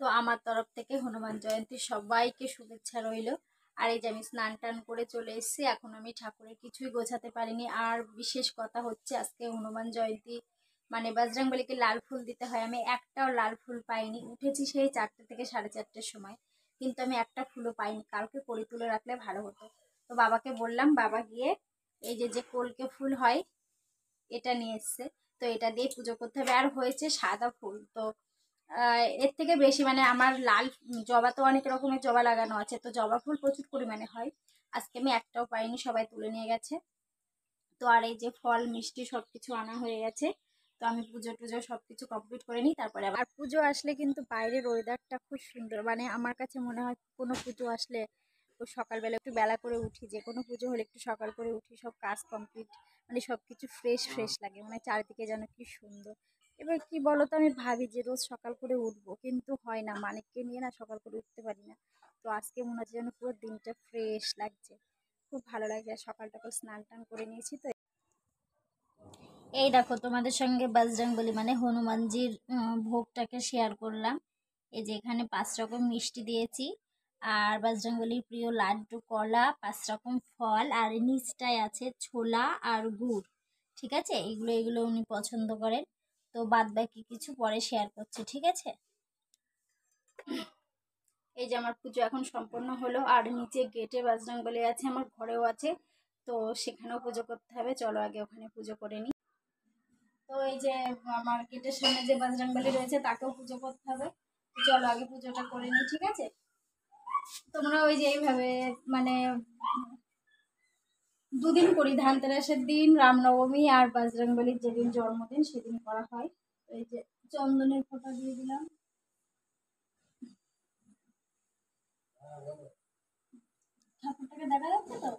তো আমার তরফ থেকে হনুমান জয়ন্তী সবাইকে শুভেচ্ছা রইল। আর এই যে আমি স্নান টান করে চলে এসেছি, এখন আমি ঠাকুরের কিছুই গোছাতে পারিনি। আর বিশেষ কথা হচ্ছে আজকে হনুমান জয়ন্তী, মানে বজরংবলীকে লাল ফুল দিতে হয়, আমি একটাও লাল ফুল পাইনি। উঠেছি সেই 4টে থেকে 4:30-র সময়, কিন্তু আমি একটা ফুলও পাইনি। কালকে করে তুলে রাখলে ভালো হতো। তো বাবাকে বললাম, বাবা গিয়ে এই যে যে কলকে ফুল হয় এটা নিয়ে এসছে, তো এটা দিয়ে পুজো করতে হবে। আর হয়েছে সাদা ফুল, তো এর থেকে বেশি মানে আমার লাল জবা, তো অনেক রকমের জবা লাগানো আছে, তো জবা ফুল প্রচুর পরিমাণে হয়। আজকে আমি একটাও পাইনি, সবাই তুলে নিয়ে গেছে। তো আর এই যে ফল মিষ্টি সব কিছু আনা হয়ে গেছে। তো আমি পুজো টুজো সব কিছু কমপ্লিট করে নিই, তারপরে আবার পুজো আসলে কিন্তু বাইরের ওয়েদারটা খুব সুন্দর। মানে আমার কাছে মনে হয় কোনো পুজো আসলে ও সকালবেলা একটু বেলা করে উঠি, যে কোনো পুজো হলে একটু সকাল করে উঠি, সব কাজ কমপ্লিট, মানে সব কিছু ফ্রেশ ফ্রেশ লাগে, মানে চারিদিকে যেন কি সুন্দর। এবার কি বলতো, আমি ভাবি যে রোজ সকাল করে উঠবো, কিন্তু হয় না, মানিককে নিয়ে না সকাল করে উঠতে পারি না। তো আজকে মনে হচ্ছে যেন পুরো দিনটা ফ্রেশ লাগছে, খুব ভালো লাগছে। আর সকাল টকাল স্নান টান করে নিয়েছি। তো এই দেখো, তোমাদের সঙ্গে বজরংবলী মানে হনুমানজির ভোগটাকে শেয়ার করলাম। এই যে এখানে 5 রকম মিষ্টি দিয়েছি, আর বজরংবলীর প্রিয় লাড্ডু, কলা, 5 রকম ফল, আর নিচটায় আছে ছোলা আর গুড়। ঠিক আছে, এগুলো এগুলো উনি পছন্দ করেন। তো বাদ বাকি কিছু পরে শেয়ার করছি, ঠিক আছে। এই যে আমার পুজো এখন সম্পন্ন হলো, আর নিচে গেটে বজরংবলী আছে, আমার ঘরেও আছে, তো সেখানেও পুজো করতে হবে। চলো আগে ওখানে পুজো করে নিই। তো এই যে আমার গেটের সামনে যে বজরংবলী রয়েছে তাকেও পুজো করতে হবে। চলো আগে পুজোটা করে নিই, ঠিক আছে। তোমরা ওই যে এইভাবে মানে 2 দিন করি, ধানতেরাসের দিন, রামনবমী, আর বজরংবলীর যেদিন জন্মদিন সেদিন করা হয়। তো এই যে চন্দনের ফোঁটা দিয়ে দিলাম। ঠাকুরটাকে দেখা যাচ্ছে তো?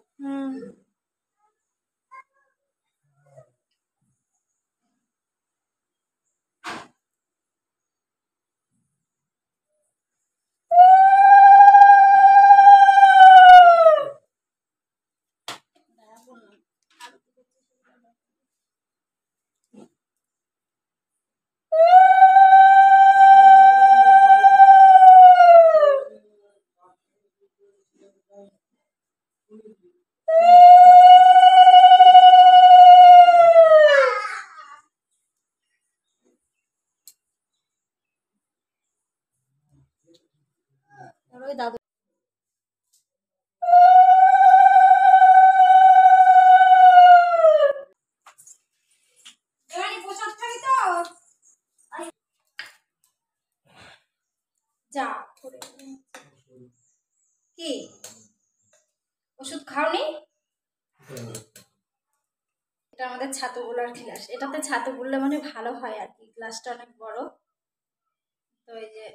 ওই দাদু যা কি ওষুধ খাওনি? এটা আমাদের ছাতু গুলার গ্লাস, এটাতে ছাতু গুললে মানে ভালো হয় আর কি, গ্লাসটা অনেক বড়। তো এই যে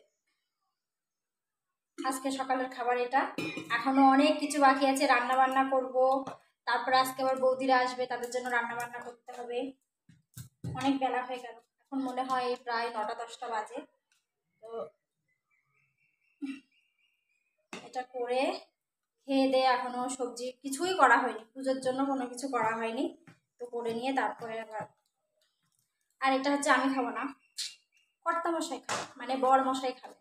আজকে সকালের খাবার এটা। এখনো অনেক কিছু বাকি আছে, রান্না বান্না করব। তারপরে আজকে আবার বৌদিরা আসবে, তাদের জন্য রান্না বান্না করতে হবে। অনেক বেলা হয়ে গেল, এখন মনে হয় প্রায় 9টা-10টা বাজে। তো এটা করে খেয়ে দিয়ে, এখনো সবজি কিছুই করা হয়নি, পুজোর জন্য কোনো কিছু করা হয়নি। তো করে নিয়ে তারপরে আবার, আর এটা হচ্ছে আমি খাবো না, কর্তামশাই খাবে, মানে বর মশাই খাবে।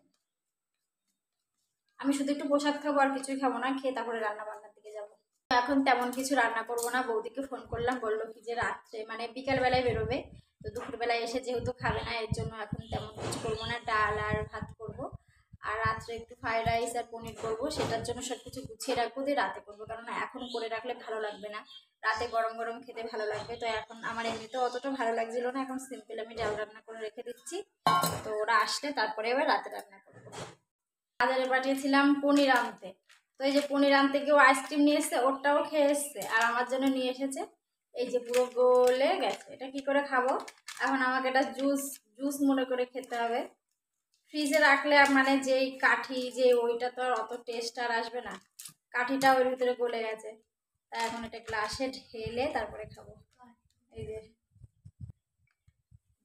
আমি শুধু একটু প্রসাদ খাবো, আর কিছুই খাবো না। খেয়ে তারপরে রান্না বান্নার দিকে যাবো। এখন তেমন কিছু রান্না করবো না, বৌদিকে ফোন করলাম, বললো কি যে রাত্রে মানে বিকাল বেলায় বেরোবে, তো দুপুরবেলায় এসে যেহেতু খাবে না, এর জন্য এখন তেমন কিছু করবো না, ডাল আর ভাত করবো। আর রাত্রে একটু ফ্রাইড রাইস আর পনির করবো, সেটার জন্য সব কিছু গুছিয়ে রাখবো, দিয়ে রাতে করবো, কারণ এখন করে রাখলে ভালো লাগবে না, রাতে গরম গরম খেতে ভালো লাগবে। তো এখন আমার এমনিতেও অতটা ভালো লাগছিল না, এখন সিম্পল আমি ডাল রান্না করে রেখে দিচ্ছি। তো ওরা আসলে তারপরে এবার রাতে রান্না করবো। বাজারে পাঠিয়েছিলাম পনির আনতে, তো এই যে পনির আনতে কেউ আইসক্রিম নিয়ে এসছে, ওরটাও খেয়ে এসছে, আর আমার জন্য নিয়ে এসেছে এই যে পুরো গলে গেছে। এটা কি করে খাবো? এখন আমাকে এটা জুস জুস মনে করে খেতে হবে। ফ্রিজে রাখলে মানে যেই কাঠি, যে ওইটা তো আর অত টেস্ট আর আসবে না, কাঠিটা ওর ভিতরে গলে গেছে। তাই এখন এটা গ্লাসে ঢেলে তারপরে খাবো। এই যে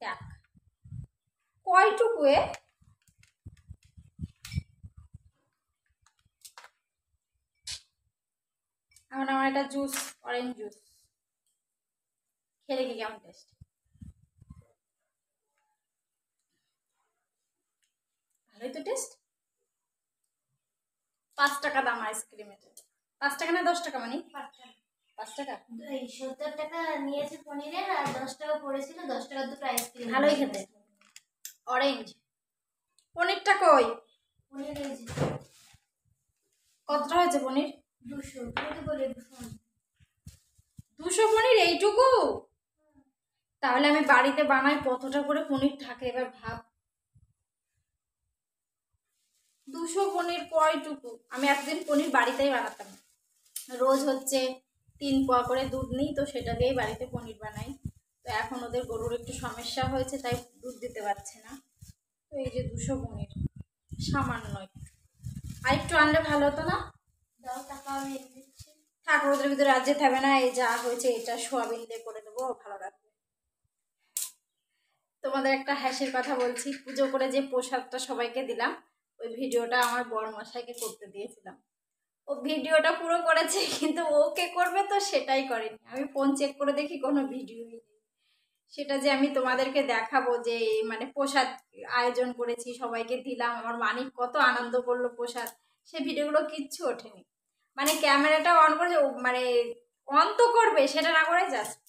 দেখ কয়টুকু এখন আমার এটা জুস, অরেঞ্জ জুস, খেলে কি কেমন টেস্ট? ভালোই তো টেস্ট। 5 টাকা দাম আইসক্রিমের। 5 টাকা না 10 টাকা মানে? 5 টাকা। এই 70 টাকা নিয়েছে পনিরের, আর 10 টাকা পড়েছিল, 10 টাকা দুটো আইসক্রিম। ভালোই খেতে। অরেঞ্জ। পনিরটা কই? পনির এই যে কতটা হয়েছে পনির? 200। তুমি তো বলে 200 পনির এইটুকু? তাহলে আমি বাড়িতে বানাই কতটা করে পনির থাকে এবার ভাব। 200 পনির কয়টুকু? আমি একদিন পনির বাড়িতেই বানাতাম। রোজ হচ্ছে 3 পোয়া করে দুধ নিই, তো সেটা দিয়েই বাড়িতে পনির বানাই। তো এখন ওদের গরুর একটু সমস্যা হয়েছে, তাই দুধ দিতে পারছে না। তো এই যে 200 পনির, সামান্যই। আর একটু আনলে ভালো হতো না? দাও টাকা আমি এনে দিচ্ছি। থাক, ওদের ভিতরে রাজ্যে থাকবে না। এই যা হয়েছে এটা সোয়াবিন দিয়ে করে দেবো, ভালো লাগবে। তোমাদের একটা হাসির কথা বলছি, পুজো করে যে প্রসাদটা সবাইকে দিলাম, ওই ভিডিওটা আমার বড় মশাইকে করতে দিয়েছিলাম। ও ভিডিওটা পুরো করেছে, কিন্তু ওকে করবে তো সেটাই করেনি। আমি ফোন চেক করে দেখি কোনো ভিডিওই নেই। সেটা যে আমি তোমাদেরকে দেখাবো যে মানে প্রসাদ আয়োজন করেছি, সবাইকে দিলাম, আমার মানিক কত আনন্দ করলো প্রসাদ, সে ভিডিওগুলো কিচ্ছু ওঠেনি। মানে ক্যামেরাটা অন করে মানে অন তো করবে, সেটা না করে জাস্ট